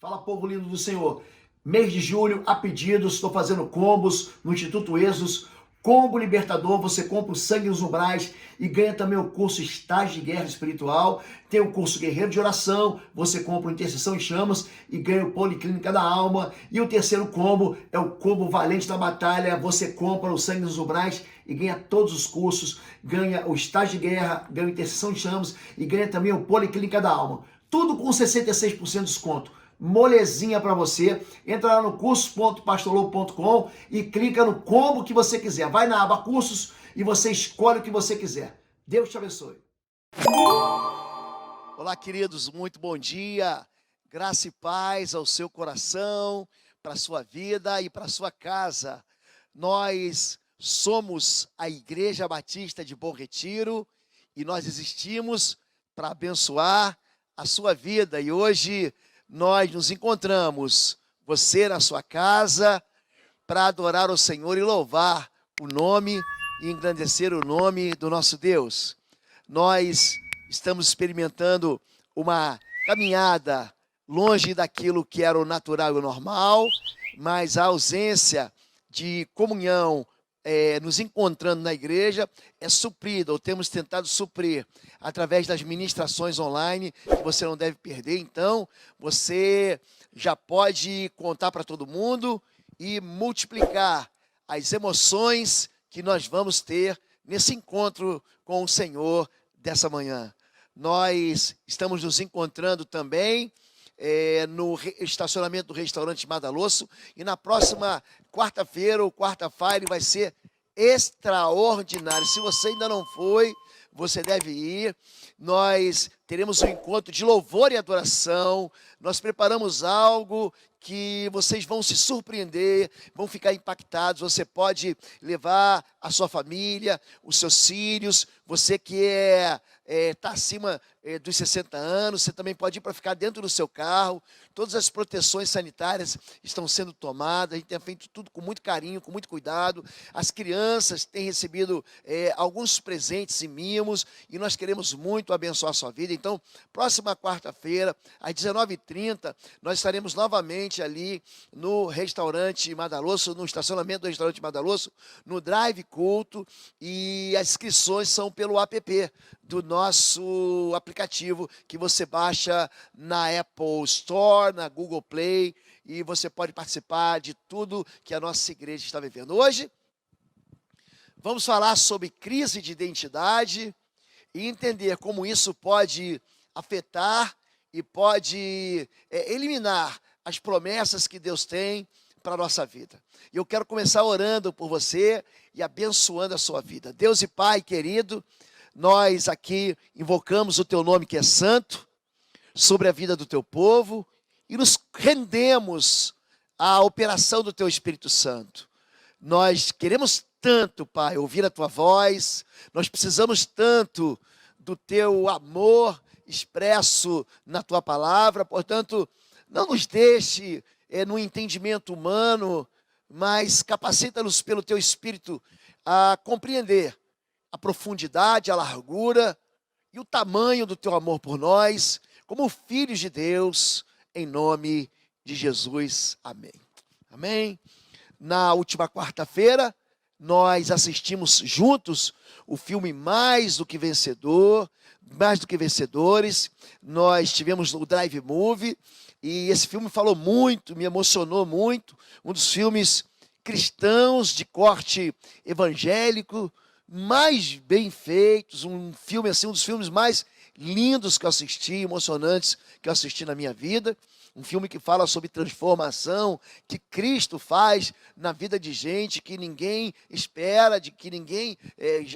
Fala, povo lindo do Senhor. Mês de julho, a pedidos, estou fazendo combos no Instituto Êxodos. Combo Libertador, você compra o Sangue nos Umbrais e ganha também o curso Estágio de Guerra Espiritual. Tem o curso Guerreiro de Oração, você compra o Intercessão em Chamas e ganha o Policlínica da Alma. E o terceiro combo é o combo Valente da Batalha, você compra o Sangue nos Umbrais e ganha todos os cursos, ganha o Estágio de Guerra, ganha o Intercessão em Chamas e ganha também o Policlínica da Alma. Tudo com 66% de desconto. Molezinha para você. Entra lá no cursos.pastorlobo.com e clica no combo que você quiser. Vai na aba cursos e você escolhe o que você quiser. Deus te abençoe. Olá, queridos, muito bom dia. Graça e paz ao seu coração, para a sua vida e para a sua casa. Nós somos a Igreja Batista de Bom Retiro e nós existimos para abençoar a sua vida. E hoje nós nos encontramos, você na sua casa, para adorar o Senhor e louvar o nome e engrandecer o nome do nosso Deus. Nós estamos experimentando uma caminhada longe daquilo que era o natural e o normal, mas a ausência de comunhão, nos encontrando na igreja, é suprida, ou temos tentado suprir, através das ministrações online, que você não deve perder. Então, você já pode contar para todo mundo e multiplicar as emoções que nós vamos ter nesse encontro com o Senhor dessa manhã. Nós estamos nos encontrando também no estacionamento do restaurante Madalosso, e na próxima quarta-feira ou quarta-feira vai ser extraordinário. Se você ainda não foi, você deve ir. Nós teremos um encontro de louvor e adoração. Nós preparamos algo que vocês vão se surpreender, vão ficar impactados. Você pode levar a sua família, os seus filhos, você que está acima dos 60 anos, você também pode ir para ficar dentro do seu carro. Todas as proteções sanitárias estão sendo tomadas, a gente tem feito tudo com muito carinho, com muito cuidado. As crianças têm recebido alguns presentes e mimos, e nós queremos muito abençoar a sua vida. Então, próxima quarta-feira, às 19h30, nós estaremos novamente ali no restaurante Madalosso, no estacionamento do restaurante Madalosso, no Drive Culto, e as inscrições são pelo app do nosso aplicativo, que você baixa na Apple Store, na Google Play, e você pode participar de tudo que a nossa igreja está vivendo. Hoje, vamos falar sobre crise de identidade e entender como isso pode afetar e pode eliminar as promessas que Deus tem para a nossa vida. E eu quero começar orando por você e abençoando a sua vida. Deus e Pai querido, nós aqui invocamos o Teu nome que é santo sobre a vida do Teu povo e nos rendemos à operação do Teu Espírito Santo. Nós queremos tanto, Pai, ouvir a Tua voz, nós precisamos tanto do Teu amor expresso na Tua palavra. Portanto, não nos deixe no entendimento humano, mas capacita-nos pelo Teu Espírito a compreender a profundidade, a largura e o tamanho do Teu amor por nós, como filhos de Deus, em nome de Jesus. Amém. Amém. Na última quarta-feira, nós assistimos juntos o filme Mais do que Vencedor, Mais do que Vencedores. Nós tivemos o Drive Movie, e esse filme falou muito, me emocionou muito. Um dos filmes cristãos de corte evangélico, mais bem feitos, um filme assim, um dos filmes mais lindos que eu assisti, emocionantes que eu assisti na minha vida. Um filme que fala sobre transformação que Cristo faz na vida de gente que ninguém espera, de que ninguém,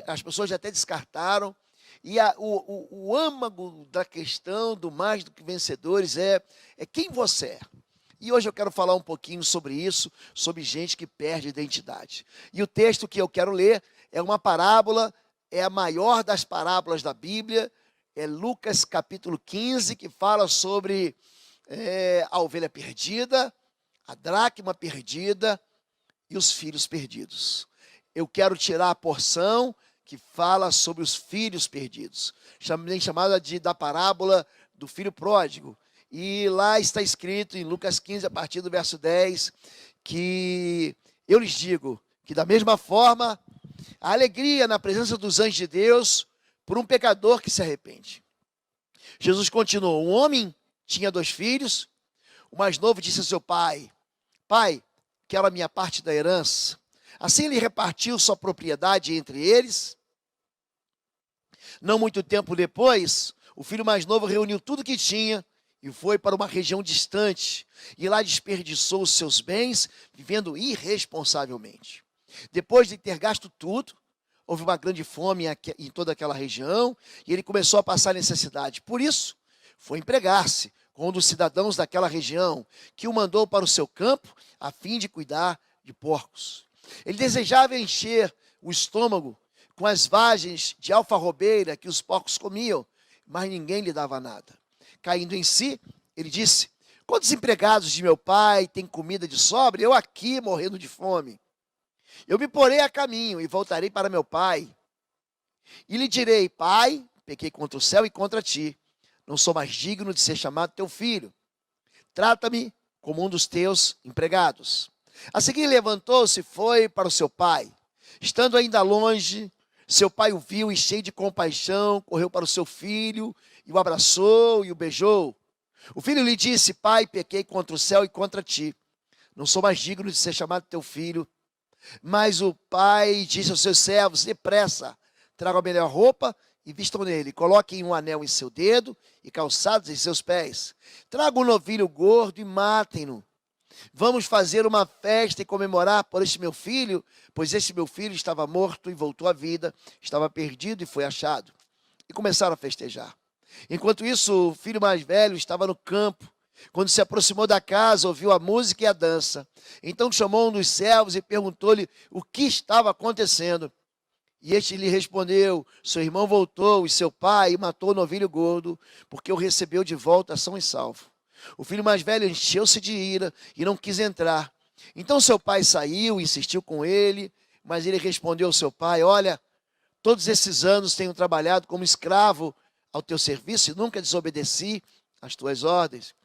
as pessoas já até descartaram. E o âmago da questão do mais do que vencedores é quem você é. E hoje eu quero falar um pouquinho sobre isso, sobre gente que perde identidade. E o texto que eu quero ler é uma parábola, é a maior das parábolas da Bíblia, é Lucas capítulo 15, que fala sobre a ovelha perdida, a dracma perdida e os filhos perdidos. Eu quero tirar a porção que fala sobre os filhos perdidos, chamada da parábola do filho pródigo. E lá está escrito em Lucas 15, a partir do verso 10, que eu lhes digo que da mesma forma, a alegria na presença dos anjos de Deus por um pecador que se arrepende. Jesus continuou: um homem tinha 2 filhos, o mais novo disse a seu pai: Pai, quero a minha parte da herança. Assim ele repartiu sua propriedade entre eles. Não muito tempo depois, o filho mais novo reuniu tudo que tinha e foi para uma região distante, e lá desperdiçou os seus bens, vivendo irresponsavelmente. Depois de ter gasto tudo, houve uma grande fome em toda aquela região, e ele começou a passar necessidade. Por isso, foi empregar-se com um dos cidadãos daquela região, que o mandou para o seu campo, a fim de cuidar de porcos. Ele desejava encher o estômago com as vagens de alfarrobeira que os porcos comiam, mas ninguém lhe dava nada. Caindo em si, ele disse: quantos empregados de meu pai têm comida de sobra? Eu aqui morrendo de fome. Eu me porei a caminho e voltarei para meu pai. E lhe direi: Pai, pequei contra o céu e contra ti. Não sou mais digno de ser chamado teu filho. Trata-me como um dos teus empregados. A seguir levantou-se e foi para o seu pai. Estando ainda longe, seu pai o viu e, cheio de compaixão, correu para o seu filho e o abraçou e o beijou. O filho lhe disse: Pai, pequei contra o céu e contra ti. Não sou mais digno de ser chamado teu filho. Mas o pai disse aos seus servos: depressa, tragam a melhor roupa e vistam nele. Coloquem um anel em seu dedo e calçados em seus pés. Tragam um novilho gordo e matem-no. Vamos fazer uma festa e comemorar por este meu filho, pois este meu filho estava morto e voltou à vida, estava perdido e foi achado. E começaram a festejar. Enquanto isso, o filho mais velho estava no campo. Quando se aproximou da casa, ouviu a música e a dança. Então chamou um dos servos e perguntou-lhe o que estava acontecendo. E este lhe respondeu: seu irmão voltou e seu pai matou o novilho gordo, porque o recebeu de volta são e salvo. O filho mais velho encheu-se de ira e não quis entrar. Então seu pai saiu e insistiu com ele, mas ele respondeu ao seu pai: olha, todos esses anos tenho trabalhado como escravo ao teu serviço e nunca desobedeci às tuas ordens.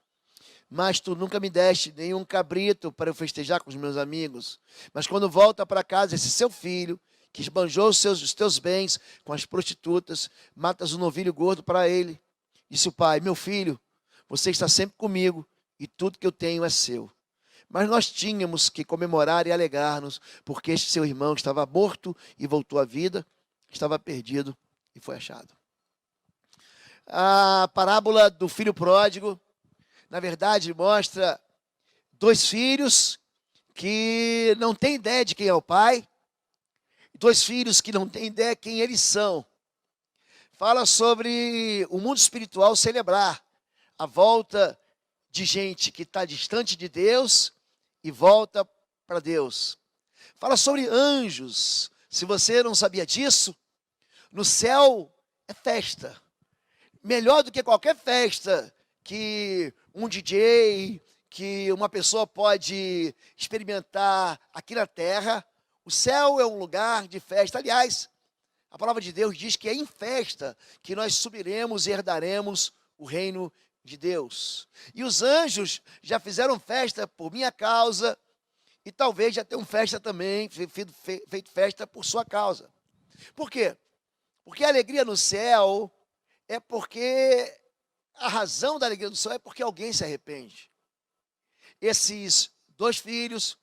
Mas tu nunca me deste nenhum cabrito para eu festejar com os meus amigos. Mas quando volta para casa esse seu filho, que esbanjou os teus bens com as prostitutas, matas um novilho gordo para ele. Disse o pai: meu filho, você está sempre comigo e tudo que eu tenho é seu. Mas nós tínhamos que comemorar e alegrar-nos, porque este seu irmão estava morto e voltou à vida, estava perdido e foi achado. A parábola do filho pródigo, na verdade, mostra 2 filhos que não têm ideia de quem é o pai, 2 filhos que não têm ideia de quem eles são. Fala sobre o mundo espiritual celebrar a volta de gente que está distante de Deus e volta para Deus. Fala sobre anjos. Se você não sabia disso, no céu é festa. Melhor do que qualquer festa que um DJ, que uma pessoa pode experimentar aqui na terra. O céu é um lugar de festa. Aliás, a palavra de Deus diz que é em festa que nós subiremos e herdaremos o reino de Deus. E os anjos já fizeram festa por minha causa e talvez já tenham festa também, feito festa por sua causa. Por quê? Porque a alegria no céu é porque a razão da alegria do céu é porque alguém se arrepende. Esses 2 filhos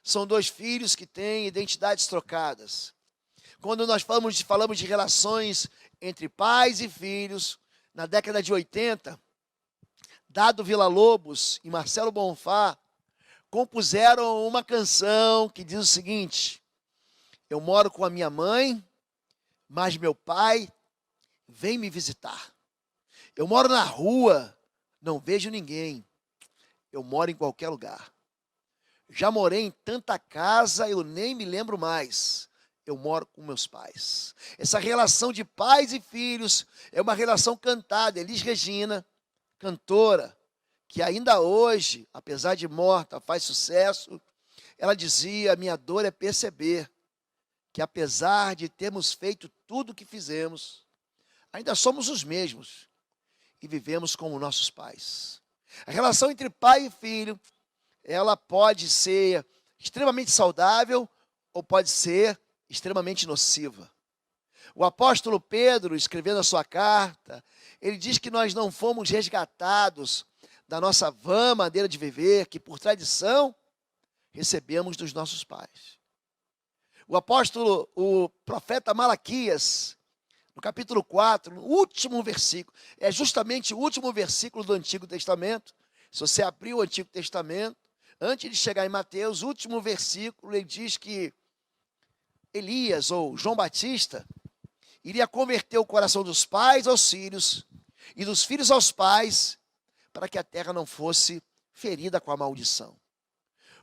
são 2 filhos que têm identidades trocadas. Quando nós falamos de relações entre pais e filhos, na década de 80, Dado Villa-Lobos e Marcelo Bonfá compuseram uma canção que diz o seguinte: eu moro com a minha mãe, mas meu pai vem me visitar. Eu moro na rua, não vejo ninguém. Eu moro em qualquer lugar. Já morei em tanta casa, eu nem me lembro mais. Eu moro com meus pais. Essa relação de pais e filhos é uma relação cantada. Elis Regina, cantora, que ainda hoje, apesar de morta, faz sucesso. Ela dizia: minha dor é perceber que apesar de termos feito tudo o que fizemos, ainda somos os mesmos e vivemos como nossos pais. A relação entre pai e filho, ela pode ser extremamente saudável ou pode ser extremamente nociva. O apóstolo Pedro, escrevendo a sua carta, ele diz que nós não fomos resgatados da nossa vã maneira de viver, que por tradição recebemos dos nossos pais. O profeta Malaquias, no capítulo 4, no último versículo, é justamente o último versículo do Antigo Testamento. Se você abrir o Antigo Testamento, antes de chegar em Mateus, o último versículo, ele diz que Elias, ou João Batista, iria converter o coração dos pais aos filhos e dos filhos aos pais, para que a terra não fosse ferida com a maldição.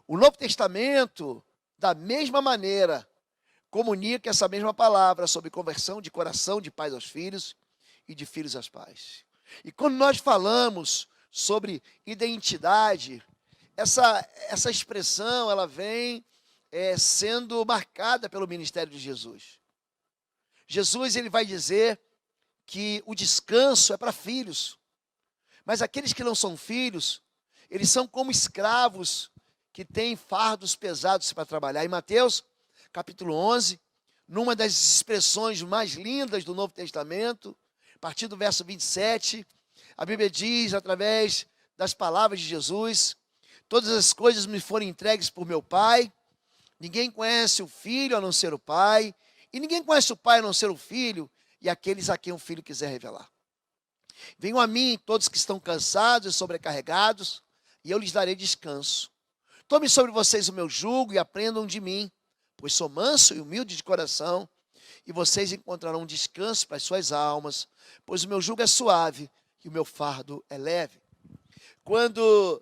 O Novo Testamento, da mesma maneira, comunica essa mesma palavra sobre conversão de coração de pais aos filhos e de filhos aos pais. E quando nós falamos sobre identidade, essa expressão ela vem sendo marcada pelo ministério de Jesus. Jesus ele vai dizer que o descanso é para filhos, mas aqueles que não são filhos, eles são como escravos que têm fardos pesados para trabalhar. Em Mateus, capítulo 11, numa das expressões mais lindas do Novo Testamento, a partir do verso 27, a Bíblia diz, através das palavras de Jesus, todas as coisas me foram entregues por meu Pai, ninguém conhece o Filho a não ser o Pai, e ninguém conhece o Pai a não ser o Filho, e aqueles a quem o Filho quiser revelar. Venham a mim todos que estão cansados e sobrecarregados, e eu lhes darei descanso. Tomem sobre vocês o meu jugo e aprendam de mim, pois sou manso e humilde de coração, e vocês encontrarão descanso para as suas almas, pois o meu jugo é suave e o meu fardo é leve. Quando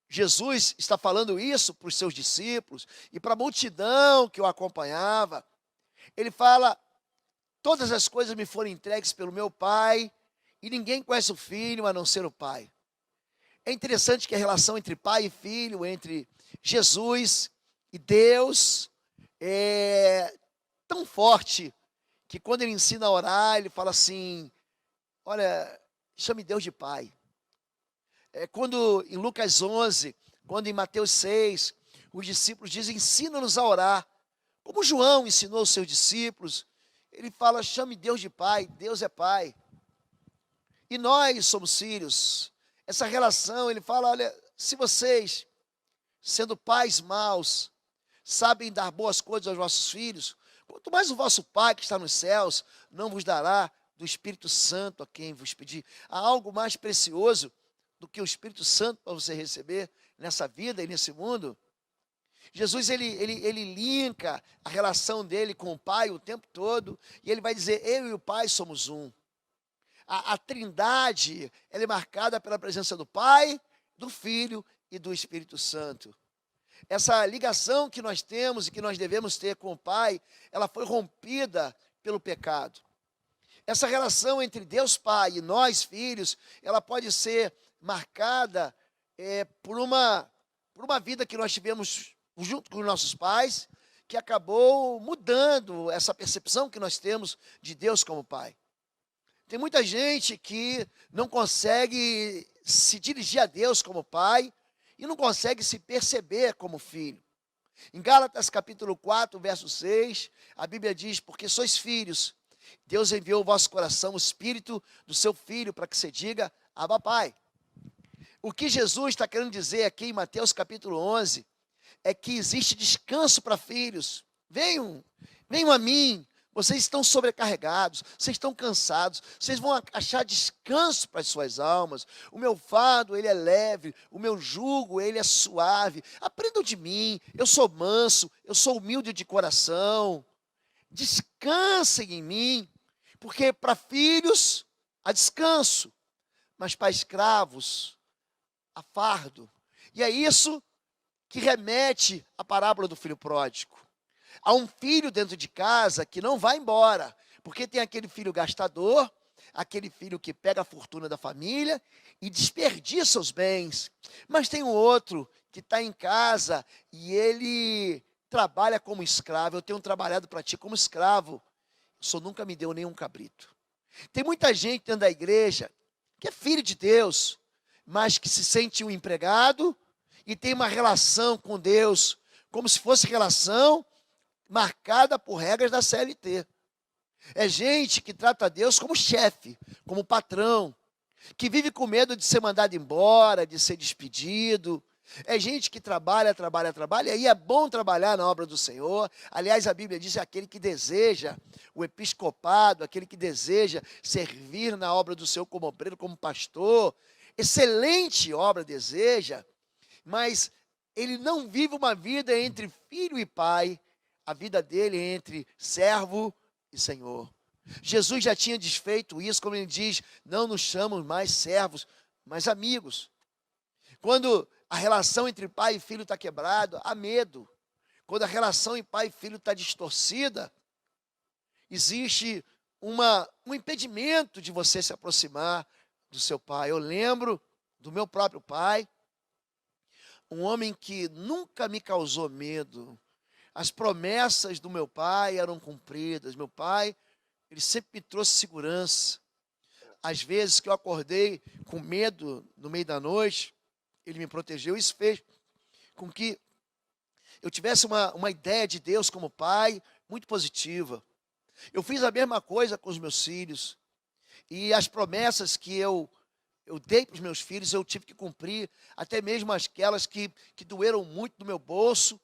Jesus está falando isso para os seus discípulos e para a multidão que o acompanhava, ele fala, todas as coisas me foram entregues pelo meu Pai, e ninguém conhece o Filho a não ser o Pai. É interessante que a relação entre pai e filho, entre Jesus e Deus, é tão forte que quando ele ensina a orar, ele fala assim, olha, chame Deus de Pai. Quando em Lucas 11, quando em Mateus 6, os discípulos dizem, ensina-nos a orar. Como João ensinou os seus discípulos, ele fala, chame Deus de Pai, Deus é Pai. E nós somos filhos. Essa relação, ele fala, olha, se vocês, sendo pais maus, sabem dar boas coisas aos vossos filhos, quanto mais o vosso Pai que está nos céus não vos dará do Espírito Santo a quem vos pedir. Há algo mais precioso do que o Espírito Santo para você receber nessa vida e nesse mundo? Jesus, ele linka a relação dele com o Pai o tempo todo, e ele vai dizer, eu e o Pai somos um. A trindade, ela é marcada pela presença do Pai, do Filho e do Espírito Santo. Essa ligação que nós temos e que nós devemos ter com o Pai, ela foi rompida pelo pecado. Essa relação entre Deus Pai e nós, filhos, ela pode ser marcada por uma vida que nós tivemos junto com os nossos pais, que acabou mudando essa percepção que nós temos de Deus como Pai. Tem muita gente que não consegue se dirigir a Deus como pai e não consegue se perceber como filho. Em Gálatas capítulo 4, verso 6, a Bíblia diz, porque sois filhos, Deus enviou ao vosso coração o Espírito do seu Filho para que você diga, Abba Pai. O que Jesus está querendo dizer aqui em Mateus capítulo 11 é que existe descanso para filhos. Venham a mim. Vocês estão sobrecarregados, vocês estão cansados, vocês vão achar descanso para as suas almas. O meu fardo, ele é leve, o meu jugo, ele é suave. Aprendam de mim, eu sou manso, eu sou humilde de coração. Descansem em mim, porque para filhos há descanso, mas para escravos há fardo. E é isso que remete à parábola do filho pródigo. Há um filho dentro de casa que não vai embora, porque tem aquele filho gastador, aquele filho que pega a fortuna da família e desperdiça os bens. Mas tem um outro que está em casa e ele trabalha como escravo. Eu tenho trabalhado para ti como escravo. O Senhor nunca me deu nenhum cabrito. Tem muita gente dentro da igreja que é filho de Deus, mas que se sente um empregado e tem uma relação com Deus, como se fosse relação marcada por regras da CLT. É gente que trata Deus como chefe, como patrão, que vive com medo de ser mandado embora, de ser despedido. É gente que trabalha, e é bom trabalhar na obra do Senhor. Aliás, a Bíblia diz que aquele que deseja o episcopado, aquele que deseja servir na obra do Senhor como obreiro, como pastor, excelente obra deseja, mas ele não vive uma vida entre filho e pai, a vida dele é entre servo e Senhor. Jesus já tinha desfeito isso, como ele diz, não nos chamamos mais servos, mas amigos. Quando a relação entre pai e filho está quebrada, há medo. Quando a relação entre pai e filho está distorcida, existe um impedimento de você se aproximar do seu pai. Eu lembro do meu próprio pai, um homem que nunca me causou medo. As promessas do meu pai eram cumpridas. Meu pai, ele sempre me trouxe segurança. Às vezes que eu acordei com medo no meio da noite, ele me protegeu. Isso fez com que eu tivesse uma ideia de Deus como pai muito positiva. Eu fiz a mesma coisa com os meus filhos. E as promessas que eu dei para os meus filhos, eu tive que cumprir, até mesmo aquelas que doeram muito no meu bolso,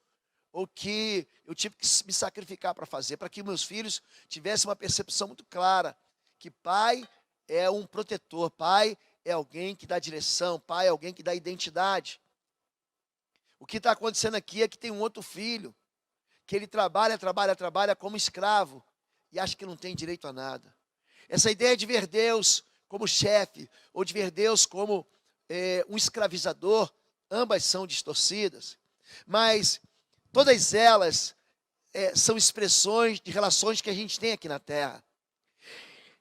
ou que eu tive que me sacrificar para fazer, para que meus filhos tivessem uma percepção muito clara, que pai é um protetor, pai é alguém que dá direção, pai é alguém que dá identidade. O que está acontecendo aqui é que tem um outro filho, que ele trabalha como escravo, e acha que não tem direito a nada. Essa ideia de ver Deus como chefe, ou de ver Deus como um escravizador, ambas são distorcidas. Mas todas elas são expressões de relações que a gente tem aqui na Terra.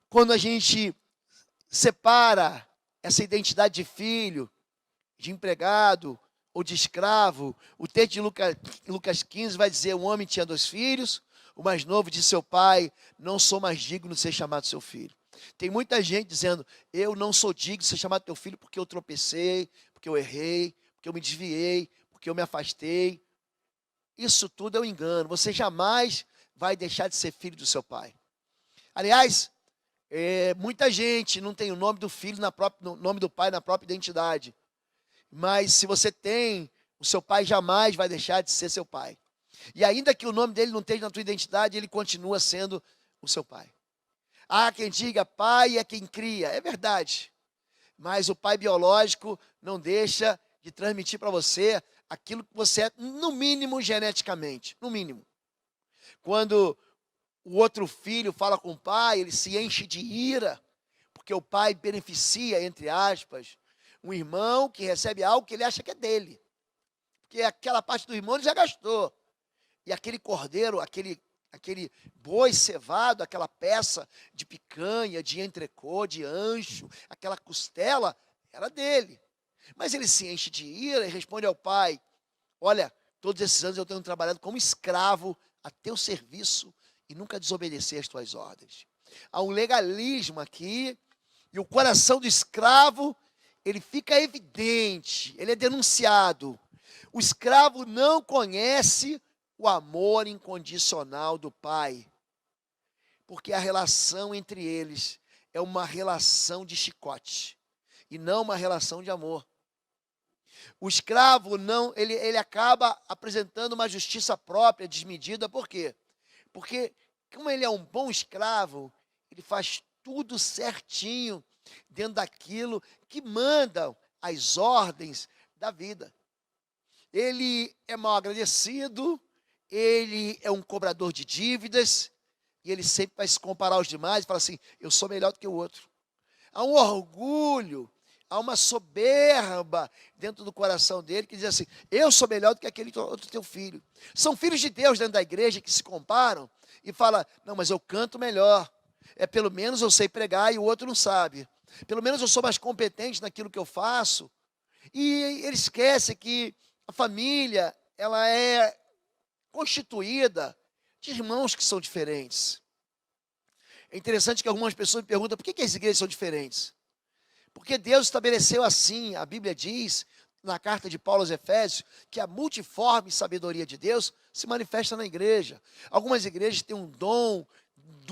Quando a gente separa essa identidade de filho, de empregado ou de escravo, o texto de Lucas 15 vai dizer: um homem tinha 2 filhos, o mais novo disse ao pai: não sou mais digno de ser chamado seu filho. Tem muita gente dizendo: eu não sou digno de ser chamado teu filho porque eu tropecei, porque eu errei, porque eu me desviei, porque eu me afastei. Isso tudo é um engano. Você jamais vai deixar de ser filho do seu pai. Aliás, muita gente não tem o nome do filho, no nome do pai na própria identidade. Mas se você tem, o seu pai jamais vai deixar de ser seu pai. E ainda que o nome dele não esteja na tua identidade, ele continua sendo o seu pai. Há quem diga, pai é quem cria. É verdade. Mas o pai biológico não deixa de transmitir para você aquilo que você é, no mínimo, geneticamente. No mínimo. Quando o outro filho fala com o pai, ele se enche de ira, porque o pai beneficia, entre aspas, um irmão que recebe algo que ele acha que é dele. Porque aquela parte do irmão ele já gastou. E aquele cordeiro, aquele boi cevado, aquela peça de picanha, de entrecô, de ancho, aquela costela, era dele. Mas ele se enche de ira e responde ao pai: olha, todos esses anos eu tenho trabalhado como escravo a teu serviço e nunca desobedeci às tuas ordens. Há um legalismo aqui, e o coração do escravo, ele fica evidente, ele é denunciado. O escravo não conhece o amor incondicional do pai, porque a relação entre eles é uma relação de chicote e não uma relação de amor. O escravo não, ele acaba apresentando uma justiça própria, desmedida. Por quê? Porque como ele é um bom escravo, ele faz tudo certinho dentro daquilo que mandam as ordens da vida. Ele é mal agradecido, ele é um cobrador de dívidas, e ele sempre vai se comparar aos demais e fala assim: eu sou melhor do que o outro. Há um orgulho, há uma soberba dentro do coração dele que diz assim: eu sou melhor do que aquele outro teu filho. São filhos de Deus dentro da igreja que se comparam e falam: não, mas eu canto melhor. Pelo menos eu sei pregar e o outro não sabe. Pelo menos eu sou mais competente naquilo que eu faço. E ele esquece que a família, ela é constituída de irmãos que são diferentes. É interessante que algumas pessoas me perguntam: por que as igrejas são diferentes? Porque Deus estabeleceu assim, a Bíblia diz, na carta de Paulo aos Efésios, que a multiforme sabedoria de Deus se manifesta na igreja. Algumas igrejas têm um dom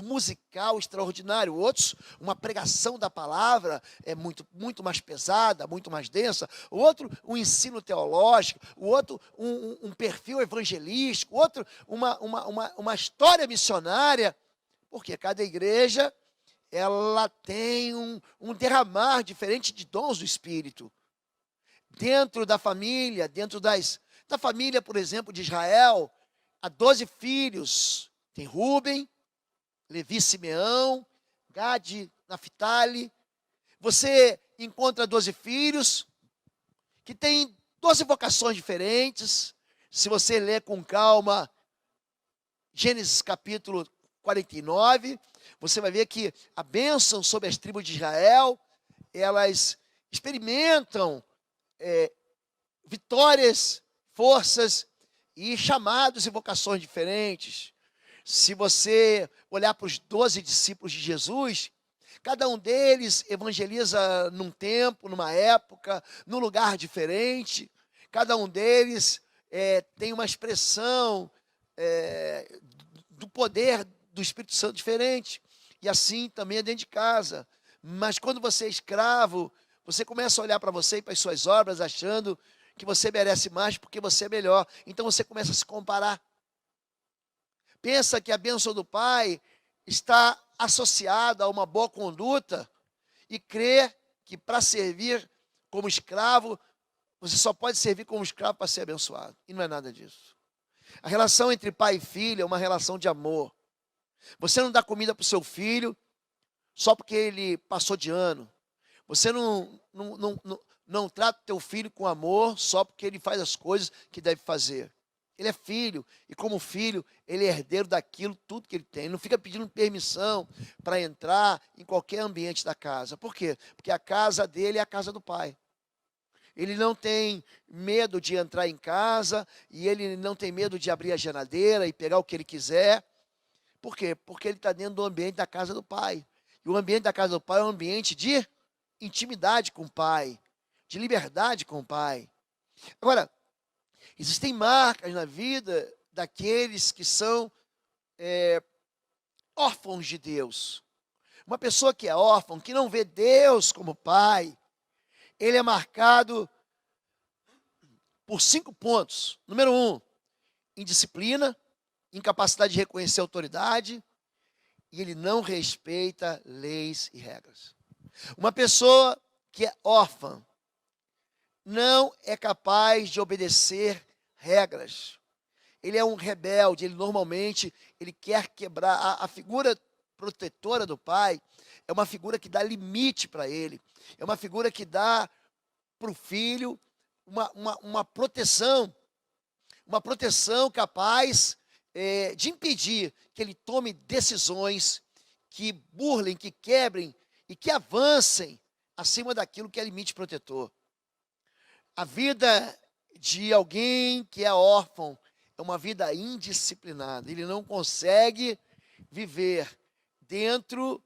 musical extraordinário, outros, uma pregação da palavra é muito mais pesada, muito mais densa, o outro, um ensino teológico, o outro, um perfil evangelístico, o outro, uma história missionária, porque cada igreja ela tem um derramar diferente de dons do Espírito. Dentro da família, da família, por exemplo, de Israel, há 12 filhos. Tem Rúben, Levi, Simeão, Gade, Naphtali. Você encontra 12 filhos que têm 12 vocações diferentes. Se você ler com calma Gênesis capítulo 49, você vai ver que a bênção sobre as tribos de Israel, elas experimentam vitórias, forças e chamados e vocações diferentes. Se você olhar para os 12 discípulos de Jesus, cada um deles evangeliza num tempo, numa época, num lugar diferente. Cada um deles tem uma expressão do poder do Espírito Santo diferente. E assim também é dentro de casa. Mas quando você é escravo, você começa a olhar para você e para as suas obras, achando que você merece mais porque você é melhor. Então você começa a se comparar. Pensa que a bênção do Pai está associada a uma boa conduta e crê que para servir como escravo, você só pode servir como escravo para ser abençoado. E não é nada disso. A relação entre pai e filho é uma relação de amor. Você não dá comida para o seu filho só porque ele passou de ano. Você não trata o teu filho com amor só porque ele faz as coisas que deve fazer. Ele é filho, e como filho, ele é herdeiro daquilo, tudo que ele tem. Ele não fica pedindo permissão para entrar em qualquer ambiente da casa. Por quê? Porque a casa dele é a casa do pai. Ele não tem medo de entrar em casa, e ele não tem medo de abrir a geladeira e pegar o que ele quiser. Por quê? Porque ele está dentro do ambiente da casa do pai. E o ambiente da casa do pai é um ambiente de intimidade com o pai, de liberdade com o pai. Agora, existem marcas na vida daqueles que são órfãos de Deus. Uma pessoa que é órfã, que não vê Deus como pai, ele é marcado por 5 pontos. Número 1, indisciplina, incapacidade de reconhecer a autoridade, e ele não respeita leis e regras. Uma pessoa que é órfã não é capaz de obedecer regras. Ele é um rebelde, ele quer quebrar. A figura protetora do pai é uma figura que dá limite para ele. É uma figura que dá para o filho uma proteção capaz de impedir que ele tome decisões que burlem, que quebrem e que avancem acima daquilo que é limite protetor. A vida de alguém que é órfão é uma vida indisciplinada. Ele não consegue viver dentro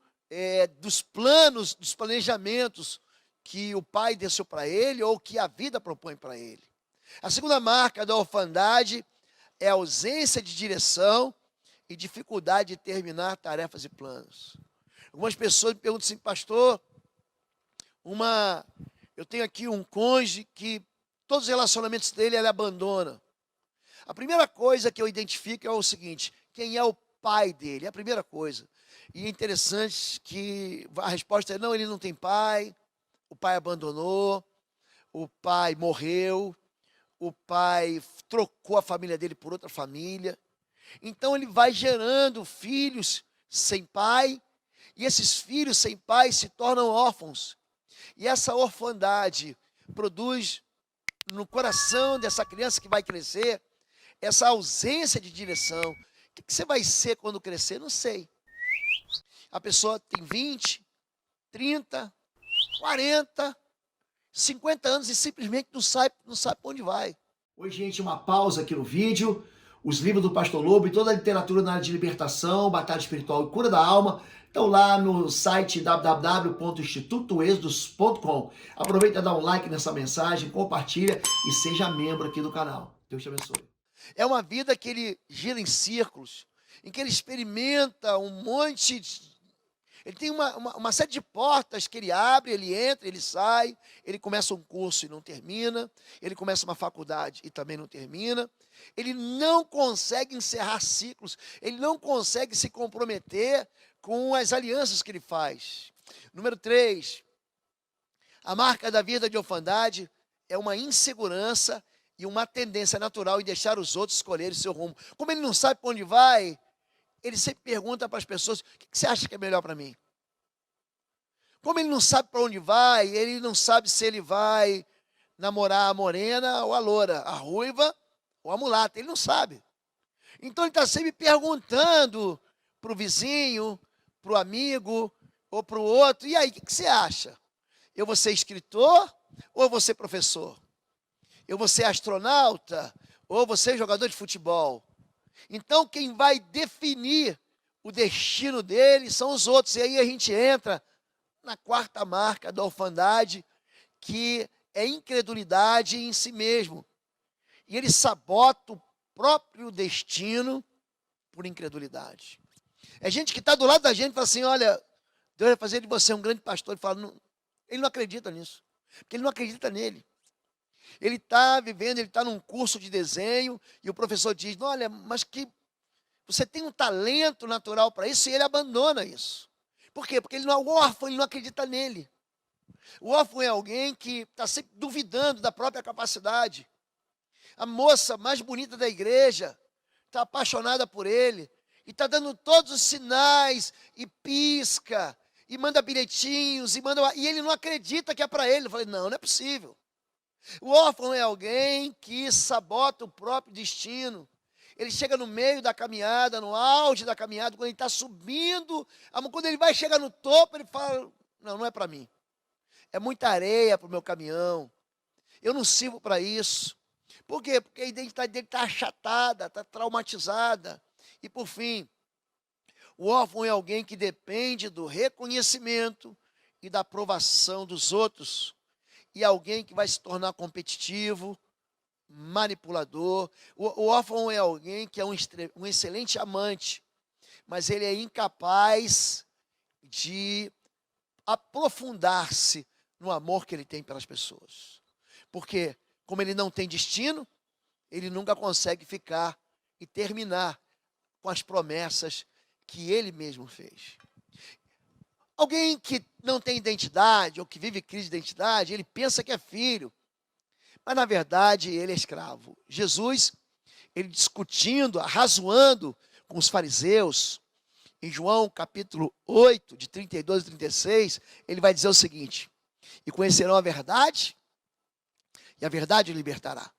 dos planos, dos planejamentos que o pai deixou para ele ou que a vida propõe para ele. A segunda marca da orfandade é a ausência de direção e dificuldade de terminar tarefas e planos. Algumas pessoas me perguntam assim, pastor, eu tenho aqui um cônjuge que todos os relacionamentos dele ele abandona. A primeira coisa que eu identifico é o seguinte, quem é o pai dele? É a primeira coisa. E é interessante que a resposta é, não, ele não tem pai, o pai abandonou, o pai morreu, o pai trocou a família dele por outra família. Então ele vai gerando filhos sem pai, e esses filhos sem pai se tornam órfãos. E essa orfandade produz no coração dessa criança que vai crescer essa ausência de direção. O que você vai ser quando crescer? Não sei. A pessoa tem 20, 30, 40, 50 anos e simplesmente não sabe para onde vai. Oi, gente, uma pausa aqui no vídeo. Os livros do Pastor Lobo e toda a literatura na área de libertação, batalha espiritual e cura da alma estão lá no site www.institutoexodus.com. Aproveita e dá um like nessa mensagem, compartilha e seja membro aqui do canal. Deus te abençoe. É uma vida que ele gira em círculos, em que ele experimenta um monte de... Ele tem uma série de portas que ele abre, ele entra, ele sai, ele começa um curso e não termina, ele começa uma faculdade e também não termina. Ele não consegue encerrar ciclos, ele não consegue se comprometer com as alianças que ele faz. Número 3, a marca da vida de orfandade é uma insegurança e uma tendência natural em deixar os outros escolherem o seu rumo. Como ele não sabe para onde vai, ele sempre pergunta para as pessoas: o que você acha que é melhor para mim? Como ele não sabe para onde vai, ele não sabe se ele vai namorar a morena ou a loura, a ruiva ou a mulata, ele não sabe. Então ele está sempre perguntando para o vizinho, para o amigo ou para o outro: e aí, o que você acha? Eu vou ser escritor ou eu vou ser professor? Eu vou ser astronauta ou eu vou ser jogador de futebol? Então quem vai definir o destino dele são os outros. E aí a gente entra na quarta marca da orfandade, que é incredulidade em si mesmo. E ele sabota o próprio destino por incredulidade. É gente que está do lado da gente e fala assim: olha, Deus vai fazer de você um grande pastor. Ele fala, não, ele não acredita nisso, porque ele não acredita nele. Ele está vivendo, ele está num curso de desenho, e o professor diz: olha, mas que você tem um talento natural para isso, e ele abandona isso. Por quê? Porque ele não é órfão, ele não acredita nele. O órfão é alguém que está sempre duvidando da própria capacidade. A moça mais bonita da igreja está apaixonada por ele, e está dando todos os sinais, e pisca, e manda bilhetinhos, e ele não acredita que é para ele. Eu falei: não, não é possível. O órfão é alguém que sabota o próprio destino. Ele chega no meio da caminhada, no auge da caminhada, quando ele está subindo, quando ele vai chegar no topo, ele fala: não, não é para mim. É muita areia para o meu caminhão. Eu não sirvo para isso. Por quê? Porque a identidade dele está achatada, está traumatizada. E por fim, o órfão é alguém que depende do reconhecimento e da aprovação dos outros. E alguém que vai se tornar competitivo, manipulador. O órfão é alguém que é um excelente amante, mas ele é incapaz de aprofundar-se no amor que ele tem pelas pessoas. Porque, como ele não tem destino, ele nunca consegue ficar e terminar com as promessas que ele mesmo fez. Alguém que não tem identidade, ou que vive crise de identidade, ele pensa que é filho, mas na verdade ele é escravo. Jesus, ele discutindo, arrazoando com os fariseus, em João capítulo 8, de 32 e 36, ele vai dizer o seguinte: e conhecerão a verdade, e a verdade o libertará.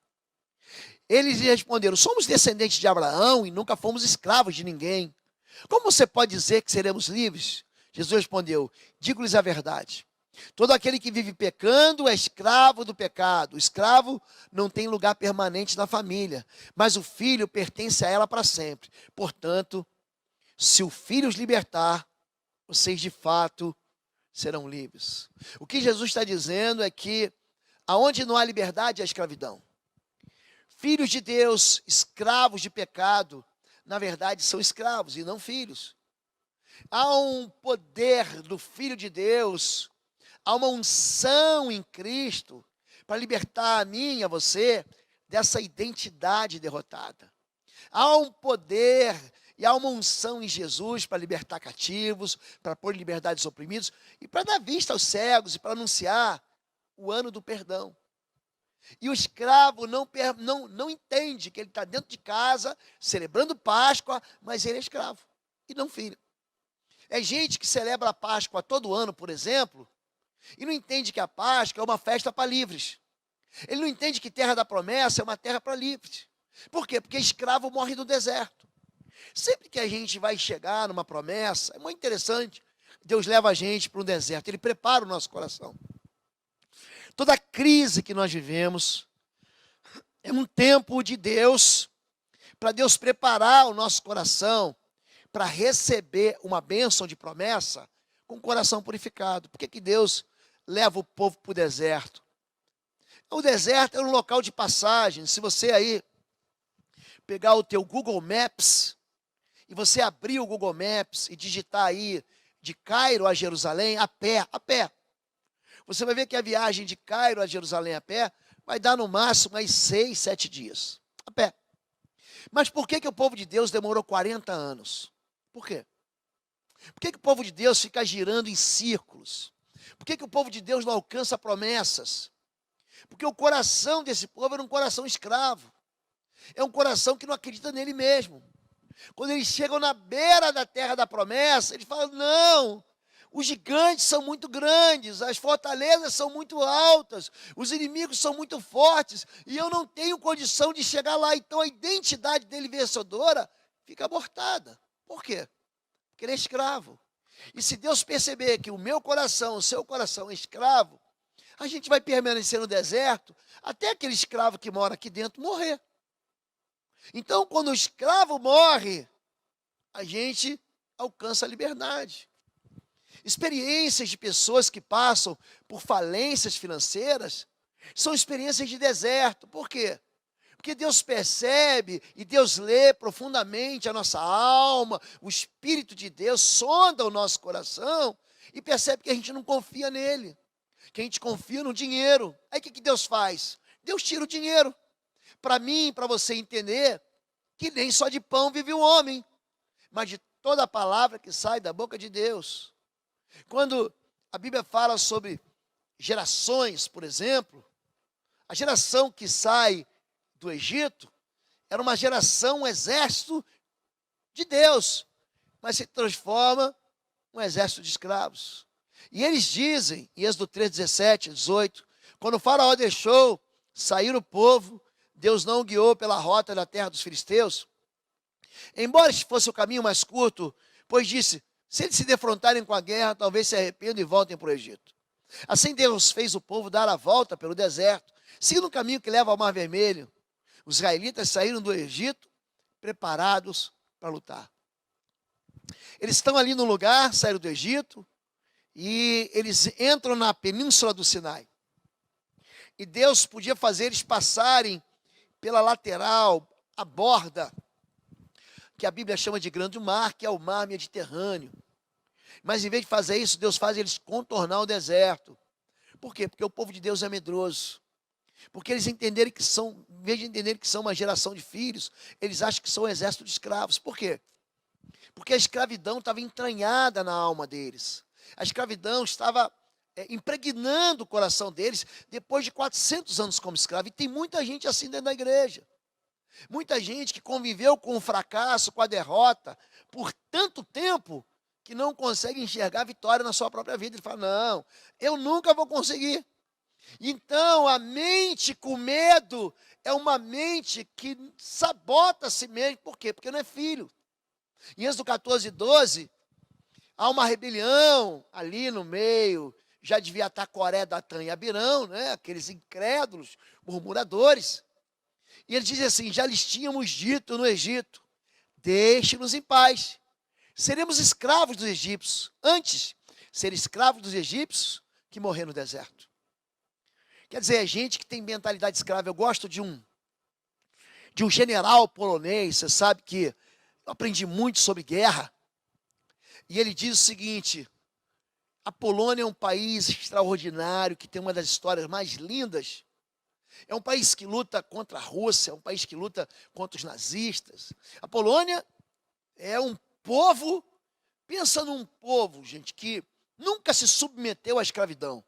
Eles lhe responderam: somos descendentes de Abraão e nunca fomos escravos de ninguém. Como você pode dizer que seremos livres? Jesus respondeu: digo-lhes a verdade. Todo aquele que vive pecando é escravo do pecado. O escravo não tem lugar permanente na família, mas o filho pertence a ela para sempre. Portanto, se o filho os libertar, vocês de fato serão livres. O que Jesus está dizendo é que aonde não há liberdade, há escravidão. Filhos de Deus, escravos de pecado, na verdade são escravos e não filhos. Há um poder do Filho de Deus, há uma unção em Cristo para libertar a mim e a você dessa identidade derrotada. Há um poder e há uma unção em Jesus para libertar cativos, para pôr em liberdade os oprimidos e para dar vista aos cegos e para anunciar o ano do perdão. E o escravo não entende que ele está dentro de casa, celebrando Páscoa, mas ele é escravo e não filho. É gente que celebra a Páscoa todo ano, por exemplo, e não entende que a Páscoa é uma festa para livres. Ele não entende que terra da promessa é uma terra para livres. Por quê? Porque escravo morre no deserto. Sempre que a gente vai chegar numa promessa, é muito interessante, Deus leva a gente para um deserto, Ele prepara o nosso coração. Toda a crise que nós vivemos é um tempo de Deus para Deus preparar o nosso coração para receber uma bênção de promessa com o coração purificado. Por que que Deus leva o povo para o deserto? O deserto é um local de passagem. Se você aí pegar o teu Google Maps e você abrir o Google Maps e digitar aí de Cairo a Jerusalém a pé, você vai ver que a viagem de Cairo a Jerusalém a pé vai dar no máximo aí 6, 7 dias, a pé. Mas por que que o povo de Deus demorou 40 anos? Por quê? Por que que o povo de Deus fica girando em círculos? Por que que o povo de Deus não alcança promessas? Porque o coração desse povo era um coração escravo. É um coração que não acredita nele mesmo. Quando eles chegam na beira da terra da promessa, eles falam: não, os gigantes são muito grandes, as fortalezas são muito altas, os inimigos são muito fortes, e eu não tenho condição de chegar lá. Então a identidade dele vencedora fica abortada. Por quê? Porque ele é escravo. E se Deus perceber que o meu coração, o seu coração é escravo, a gente vai permanecer no deserto até aquele escravo que mora aqui dentro morrer. Então, quando o escravo morre, a gente alcança a liberdade. Experiências de pessoas que passam por falências financeiras são experiências de deserto. Por quê? Porque Deus percebe e Deus lê profundamente a nossa alma, o Espírito de Deus sonda o nosso coração e percebe que a gente não confia nele, que a gente confia no dinheiro. Aí o que Deus faz? Deus tira o dinheiro. Para mim, para você entender que nem só de pão vive o homem, mas de toda a palavra que sai da boca de Deus. Quando a Bíblia fala sobre gerações, por exemplo, a geração que sai do Egito era uma geração, um exército de Deus, mas se transforma um exército de escravos. E eles dizem, em Êxodo 3, 17, 18, quando o faraó deixou sair o povo, Deus não o guiou pela rota da terra dos filisteus, embora fosse o caminho mais curto, pois disse: se eles se defrontarem com a guerra, talvez se arrependam e voltem para o Egito. Assim Deus fez o povo dar a volta pelo deserto, seguindo o caminho que leva ao Mar Vermelho. Os israelitas saíram do Egito preparados para lutar. Eles estão ali no lugar, saíram do Egito, e eles entram na península do Sinai. E Deus podia fazer eles passarem pela lateral, a borda, que a Bíblia chama de grande mar, que é o mar Mediterrâneo. Mas em vez de fazer isso, Deus faz eles contornar o deserto. Por quê? Porque o povo de Deus é medroso. Porque eles entenderem que são, em vez de entenderem que são uma geração de filhos, eles acham que são um exército de escravos. Por quê? Porque a escravidão estava entranhada na alma deles. A escravidão estava impregnando o coração deles depois de 400 anos como escravo. E tem muita gente assim dentro da igreja. Muita gente que conviveu com o fracasso, com a derrota, por tanto tempo, que não consegue enxergar a vitória na sua própria vida. Ele fala: não, eu nunca vou conseguir. Então, a mente com medo é uma mente que sabota a si mesmo. Por quê? Porque não é filho. Em Êxodo 14, 12, há uma rebelião ali no meio. Já devia estar Coré, Datã e Abirão, né? Aqueles incrédulos, murmuradores. E ele diz assim: já lhes tínhamos dito no Egito, deixe-nos em paz. Seremos escravos dos egípcios. Antes, ser escravos dos egípcios que morrer no deserto. Quer dizer, é gente que tem mentalidade escrava. Eu gosto de um general polonês. Você sabe que eu aprendi muito sobre guerra. E ele diz o seguinte: a Polônia é um país extraordinário, que tem uma das histórias mais lindas. É um país que luta contra a Rússia, é um país que luta contra os nazistas. A Polônia é um povo, pensa num povo, gente, que nunca se submeteu à escravidão.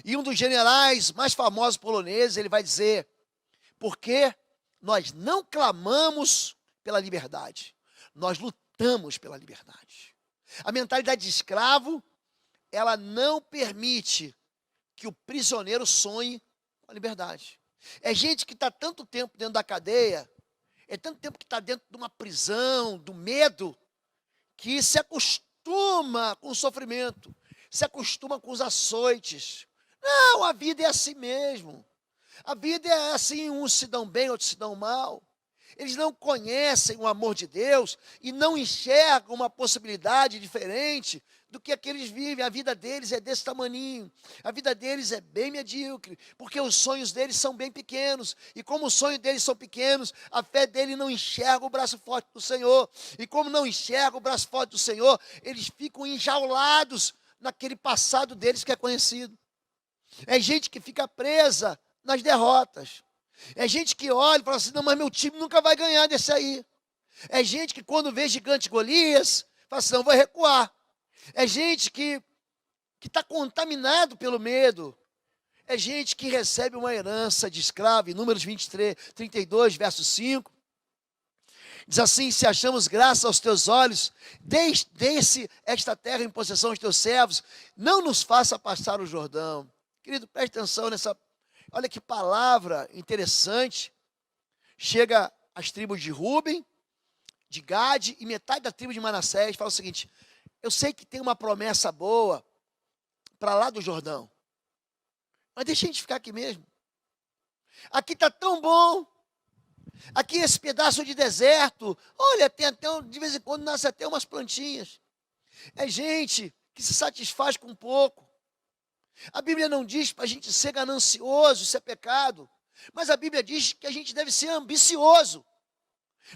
E um dos generais mais famosos poloneses, ele vai dizer: porque nós não clamamos pela liberdade, nós lutamos pela liberdade. A mentalidade de escravo, ela não permite que o prisioneiro sonhe com a liberdade. É gente que está tanto tempo dentro da cadeia, é tanto tempo que está dentro de uma prisão, do medo, que se acostuma com o sofrimento, se acostuma com os açoites. Não, a vida é assim mesmo. A vida é assim, uns se dão bem, outros se dão mal. Eles não conhecem o amor de Deus e não enxergam uma possibilidade diferente do que aqueles vivem. A vida deles é desse tamaninho. A vida deles é bem medíocre, porque os sonhos deles são bem pequenos. E como os sonhos deles são pequenos, a fé dele não enxerga o braço forte do Senhor. E como não enxerga o braço forte do Senhor, eles ficam enjaulados naquele passado deles que é conhecido. É gente que fica presa nas derrotas. É gente que olha e fala assim, não, mas meu time nunca vai ganhar desse aí. É gente que quando vê gigante Golias, fala assim, não, vou recuar. É gente que está contaminado pelo medo. É gente que recebe uma herança de escravo, em Números 23, 32, verso 5. Diz assim, se achamos graça aos teus olhos, desse esta terra em possessão aos teus servos, não nos faça passar o Jordão. Querido, preste atenção nessa, olha que palavra interessante. Chega às tribos de Ruben, de Gade e metade da tribo de Manassés, fala o seguinte, eu sei que tem uma promessa boa para lá do Jordão, mas deixa a gente ficar aqui mesmo. Aqui está tão bom. Aqui esse pedaço de deserto, olha, tem até, de vez em quando nasce até umas plantinhas. É gente que se satisfaz com pouco. A Bíblia não diz para a gente ser ganancioso, isso é pecado. Mas a Bíblia diz que a gente deve ser ambicioso.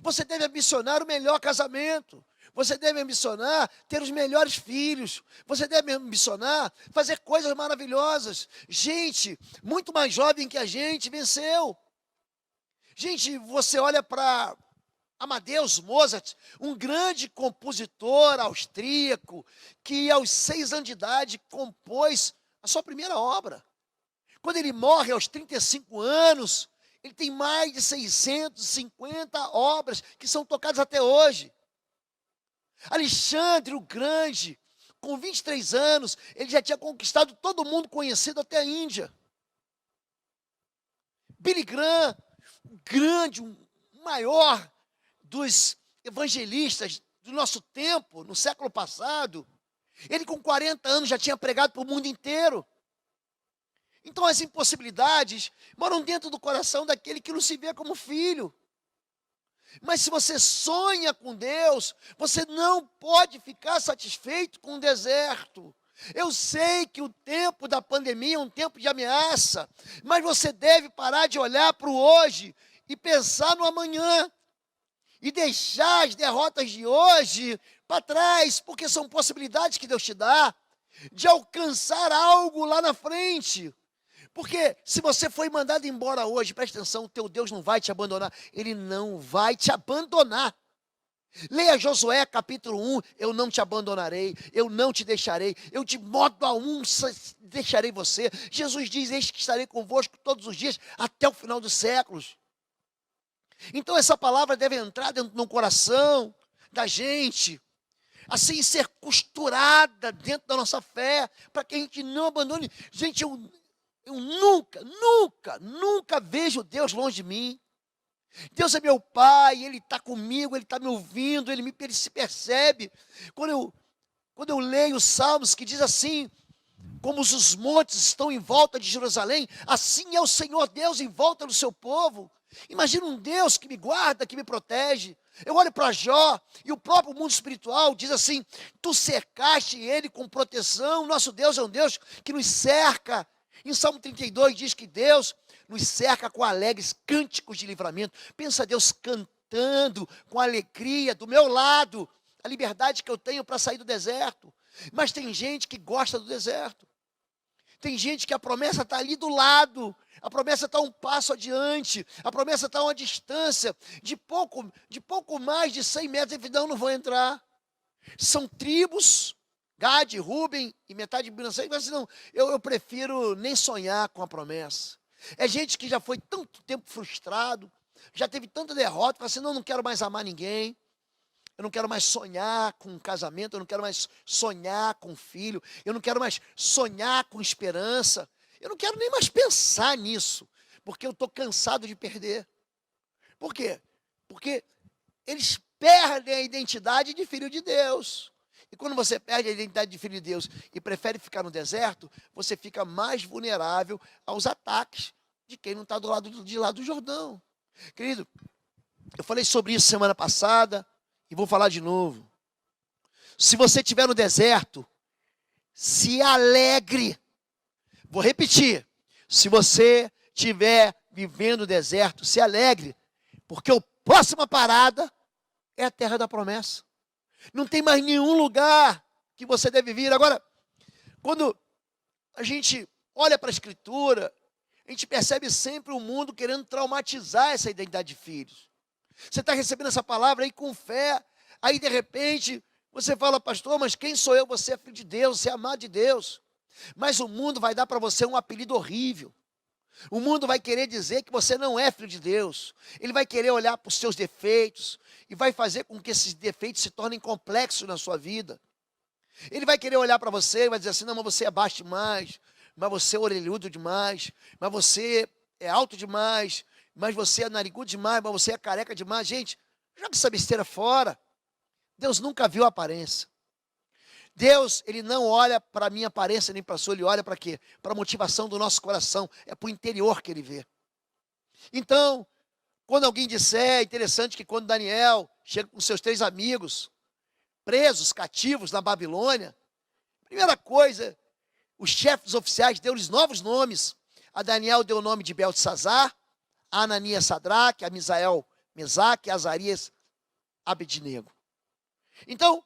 Você deve ambicionar o melhor casamento. Você deve ambicionar ter os melhores filhos. Você deve ambicionar fazer coisas maravilhosas. Gente muito mais jovem que a gente venceu. Gente, você olha para Amadeus Mozart, um grande compositor austríaco, que aos 6 anos de idade compôs a sua primeira obra. Quando ele morre aos 35 anos, ele tem mais de 650 obras que são tocadas até hoje. Alexandre o Grande, com 23 anos, ele já tinha conquistado todo mundo conhecido até a Índia. Billy Graham, grande, o maior dos evangelistas do nosso tempo, no século passado, ele com 40 anos já tinha pregado para o mundo inteiro. Então as impossibilidades moram dentro do coração daquele que não se vê como filho. Mas se você sonha com Deus, você não pode ficar satisfeito com o deserto. Eu sei que o tempo da pandemia é um tempo de ameaça, mas você deve parar de olhar para o hoje e pensar no amanhã. E deixar as derrotas de hoje para trás, porque são possibilidades que Deus te dá de alcançar algo lá na frente. Porque se você foi mandado embora hoje, presta atenção, o teu Deus não vai te abandonar. Ele não vai te abandonar. Leia Josué capítulo 1, eu não te abandonarei, eu não te deixarei, eu de modo algum deixarei você. Jesus diz, eis que estarei convosco todos os dias, até o final dos séculos. Então essa palavra deve entrar dentro do coração da gente, assim ser costurada dentro da nossa fé, para que a gente não abandone. Gente, eu nunca vejo Deus longe de mim. Deus é meu Pai, Ele está comigo, Ele está me ouvindo, Ele se percebe. Quando eu leio os Salmos que diz assim, como os montes estão em volta de Jerusalém, assim é o Senhor Deus em volta do seu povo. Imagina um Deus que me guarda, que me protege. Eu olho para Jó e o próprio mundo espiritual diz assim, tu cercaste ele com proteção, nosso Deus é um Deus que nos cerca. Em Salmo 32 diz que Deus nos cerca com alegres cânticos de livramento. Pensa Deus cantando com alegria do meu lado, a liberdade que eu tenho para sair do deserto. Mas tem gente que gosta do deserto. Tem gente que a promessa está ali do lado, a promessa está um passo adiante, a promessa está a uma distância de pouco mais de 100 metros, e não vou entrar. São tribos, Gade, Ruben e metade de Manassés, mas não, eu prefiro nem sonhar com a promessa. É gente que já foi tanto tempo frustrado, já teve tanta derrota, fala assim, não quero mais amar ninguém. Eu não quero mais sonhar com um casamento, eu não quero mais sonhar com um filho, eu não quero mais sonhar com esperança, eu não quero nem mais pensar nisso, porque eu estou cansado de perder. Por quê? Porque eles perdem a identidade de filho de Deus. E quando você perde a identidade de filho de Deus e prefere ficar no deserto, você fica mais vulnerável aos ataques de quem não está de lá do Jordão. Querido, Eu falei sobre isso semana passada e vou falar de novo. Se você estiver no deserto, se alegre. Vou repetir. Se você estiver vivendo no deserto, se alegre, porque a próxima parada é a terra da promessa. Não tem mais nenhum lugar que você deve vir. Agora, quando a gente olha para a Escritura, a gente percebe sempre o mundo querendo traumatizar essa identidade de filhos. Você está recebendo essa palavra aí com fé, aí de repente você fala, pastor, mas quem sou eu? Você é filho de Deus, você é amado de Deus. Mas o mundo vai dar para você um apelido horrível. O mundo vai querer dizer que você não é filho de Deus. Ele vai querer olhar para os seus defeitos e vai fazer com que esses defeitos se tornem complexos na sua vida. Ele vai querer olhar para você e vai dizer assim, não, mas você é baixo demais, mas você é orelhudo demais, mas você é alto demais, mas você é narigudo demais, mas você é careca demais. Gente, joga essa besteira fora. Deus nunca viu a aparência. Deus, Ele não olha para a minha aparência nem para a sua, Ele olha para quê? Para a motivação do nosso coração, é para o interior que Ele vê. Então, quando alguém disser, é interessante que quando Daniel chega com seus 3 amigos, presos, cativos na Babilônia, primeira coisa, os chefes oficiais deu-lhes novos nomes. A Daniel deu o nome de Beltesazar, a Ananias Sadraque, a Misael Mesaque, a Azarias Abednego. Então,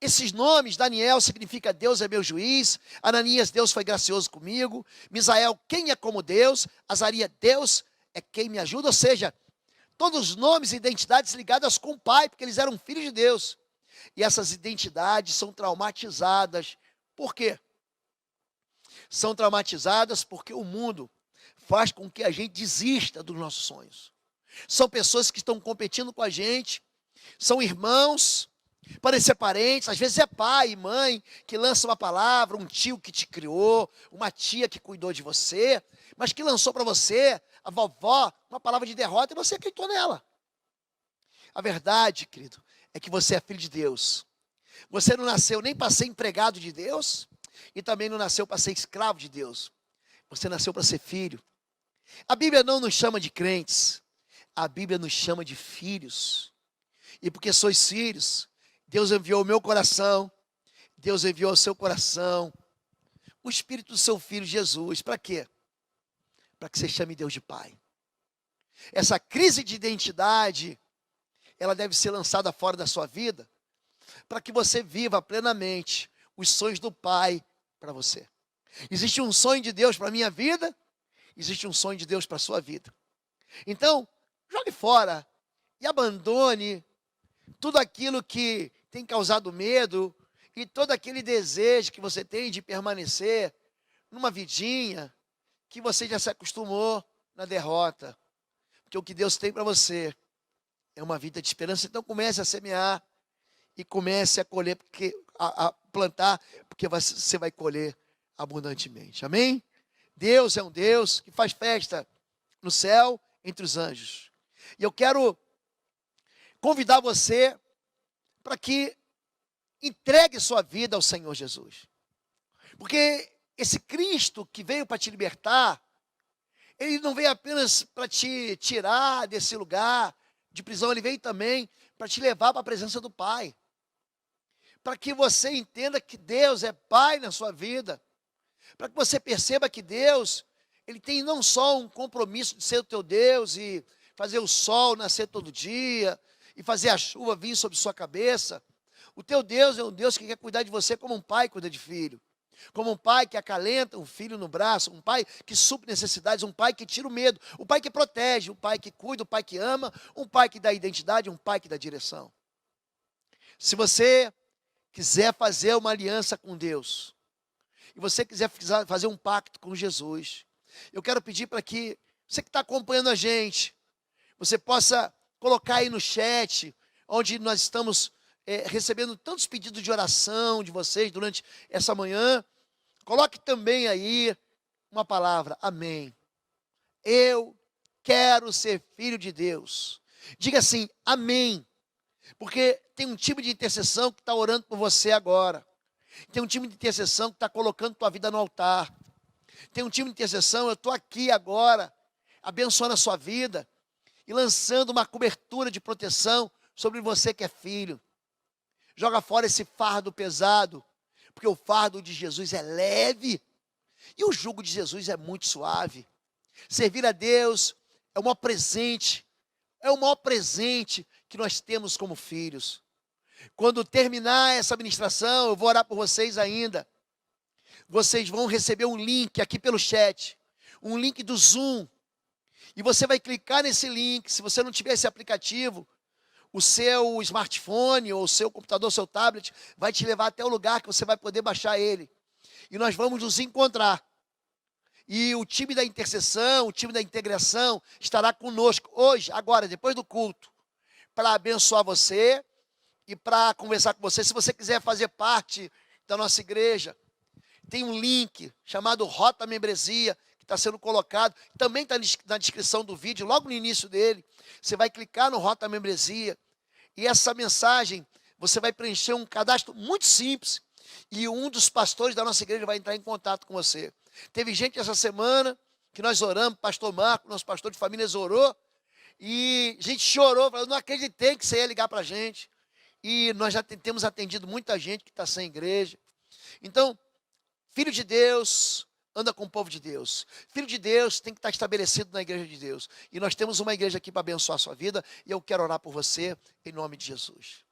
esses nomes, Daniel significa Deus é meu juiz, Ananias, Deus foi gracioso comigo, Misael, quem é como Deus, Azarias, Deus é quem me ajuda, ou seja, todos os nomes e identidades ligadas com o Pai, porque eles eram filhos de Deus. E essas identidades são traumatizadas. Por quê? São traumatizadas porque o mundo faz com que a gente desista dos nossos sonhos. São pessoas que estão competindo com a gente, são irmãos, podem ser parentes, às vezes é pai e mãe que lançam uma palavra, um tio que te criou, uma tia que cuidou de você, mas que lançou para você, a vovó, uma palavra de derrota e você acreditou nela. A verdade, querido, é que você é filho de Deus. Você não nasceu nem para ser empregado de Deus e também não nasceu para ser escravo de Deus. Você nasceu para ser filho. A Bíblia não nos chama de crentes, a Bíblia nos chama de filhos. E porque sois filhos, Deus enviou o meu coração, Deus enviou o seu coração, o Espírito do seu Filho Jesus. Para quê? Para que você chame Deus de Pai. Essa crise de identidade, ela deve ser lançada fora da sua vida, para que você viva plenamente os sonhos do Pai para você. Existe um sonho de Deus para a minha vida, existe um sonho de Deus para a sua vida. Então, jogue fora e abandone tudo aquilo que tem causado medo e todo aquele desejo que você tem de permanecer numa vidinha que você já se acostumou na derrota. Porque o que Deus tem para você é uma vida de esperança. Então comece a semear e comece a colher, a plantar, porque você vai colher abundantemente. Amém? Deus é um Deus que faz festa no céu entre os anjos. E eu quero convidar você para que entregue sua vida ao Senhor Jesus. Porque esse Cristo que veio para te libertar, Ele não veio apenas para te tirar desse lugar de prisão, Ele veio também para te levar para a presença do Pai. Para que você entenda que Deus é Pai na sua vida. Para que você perceba que Deus, Ele tem não só um compromisso de ser o teu Deus e fazer o sol nascer todo dia, e fazer a chuva vir sobre sua cabeça. O teu Deus é um Deus que quer cuidar de você como um pai cuida de filho. Como um pai que acalenta um filho no braço, um pai que supre necessidades, um pai que tira o medo, um pai que protege, um pai que cuida, um pai que ama, um pai que dá identidade, um pai que dá direção. Se você quiser fazer uma aliança com Deus, e você quiser fazer um pacto com Jesus, eu quero pedir para que você que está acompanhando a gente, você possa colocar aí no chat, onde nós estamos recebendo tantos pedidos de oração de vocês durante essa manhã. Coloque também aí uma palavra, amém. Eu quero ser filho de Deus. Diga assim, amém. Porque tem um time de intercessão que está orando por você agora. Tem um time de intercessão que está colocando tua vida no altar. Tem um time de intercessão, eu estou aqui agora, abençoando a sua vida. e lançando uma cobertura de proteção sobre você que é filho. Joga fora esse fardo pesado, porque o fardo de Jesus é leve e o jugo de Jesus é muito suave. Servir a Deus é o maior presente que nós temos como filhos. Quando terminar essa ministração, eu vou orar por vocês ainda. Vocês vão receber um link aqui pelo chat, um link do Zoom, e você vai clicar nesse link. Se você não tiver esse aplicativo, o seu smartphone, ou o seu computador, o seu tablet, vai te levar até o lugar que você vai poder baixar ele. E nós vamos nos encontrar. E o time da intercessão, o time da integração estará conosco hoje, agora, depois do culto, para abençoar você e para conversar com você. Se você quiser fazer parte da nossa igreja, tem um link chamado Rota Membresia, que está sendo colocado, também está na descrição do vídeo, logo no início dele. Você vai clicar no Rota Membresia, e essa mensagem, você vai preencher um cadastro muito simples, e um dos pastores da nossa igreja vai entrar em contato com você. Teve gente essa semana que nós oramos, pastor Marco, nosso pastor de famílias orou, e a gente chorou, falou, não acreditei que você ia ligar para a gente. E nós já temos atendido muita gente que está sem igreja. Então, filho de Deus anda com o povo de Deus. Filho de Deus tem que estar estabelecido na igreja de Deus. E nós temos uma igreja aqui para abençoar a sua vida, e eu quero orar por você em nome de Jesus.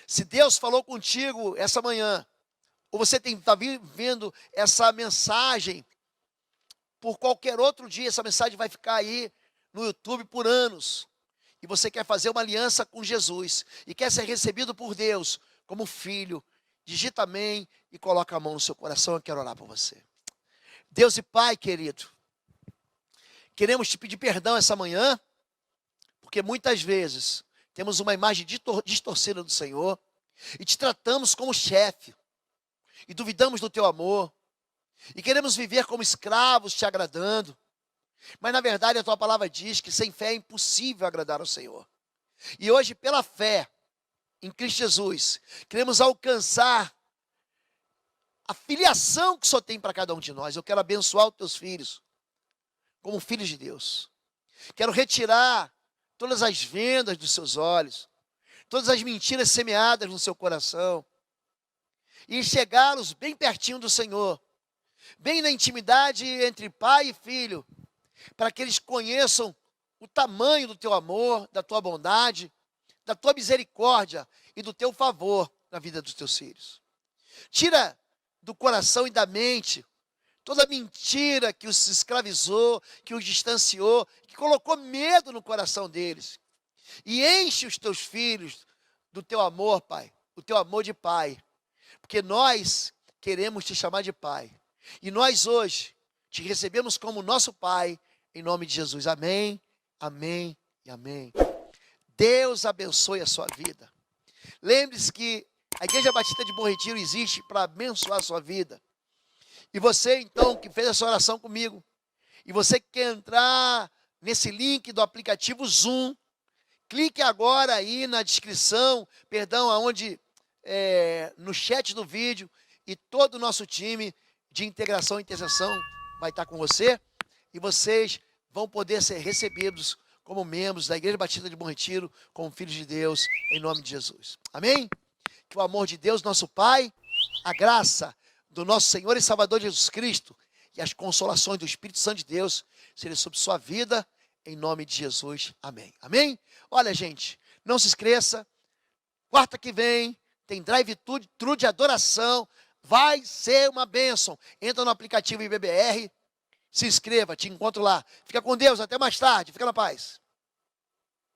Se Deus falou contigo essa manhã, ou você está vendo essa mensagem por qualquer outro dia, essa mensagem vai ficar aí no YouTube por anos, e você quer fazer uma aliança com Jesus, e quer ser recebido por Deus como filho, digita amém e coloca a mão no seu coração. Eu quero orar por você. Deus e Pai querido, queremos te pedir perdão essa manhã, porque muitas vezes temos uma imagem distorcida do Senhor, e te tratamos como chefe, e duvidamos do teu amor, e queremos viver como escravos te agradando, mas na verdade a tua palavra diz que sem fé é impossível agradar ao Senhor. E hoje, pela fé em Cristo Jesus, queremos alcançar a filiação que só tem para cada um de nós. Eu quero abençoar os teus filhos como filhos de Deus. Quero retirar todas as vendas dos seus olhos, todas as mentiras semeadas no seu coração, e chegá-los bem pertinho do Senhor, bem na intimidade entre pai e filho, para que eles conheçam o tamanho do teu amor, da tua bondade, da tua misericórdia e do teu favor na vida dos teus filhos. Tira do coração e da mente toda mentira que os escravizou, que os distanciou, que colocou medo no coração deles. E enche os teus filhos do teu amor, Pai, o teu amor de Pai. Porque nós queremos te chamar de Pai. E nós hoje te recebemos como nosso Pai, em nome de Jesus. Amém, amém e amém. Deus abençoe a sua vida. Lembre-se que a Igreja Batista de Bom Retiro existe para abençoar a sua vida. E você, então, que fez essa oração comigo, e você que quer entrar nesse link do aplicativo Zoom, clique agora aí na descrição, no chat do vídeo, e todo o nosso time de integração e intercessão vai estar com você, e vocês vão poder ser recebidos como membros da Igreja Batista de Bom Retiro, como filhos de Deus, em nome de Jesus. Amém? Que o amor de Deus, nosso Pai, a graça do nosso Senhor e Salvador Jesus Cristo e as consolações do Espírito Santo de Deus sejam sobre sua vida, em nome de Jesus. Amém. Amém? Olha, gente, não se esqueça, quarta que vem tem drive-thru de adoração, vai ser uma bênção. Entra no aplicativo IBBR, se inscreva, te encontro lá. Fica com Deus, até mais tarde, fica na paz.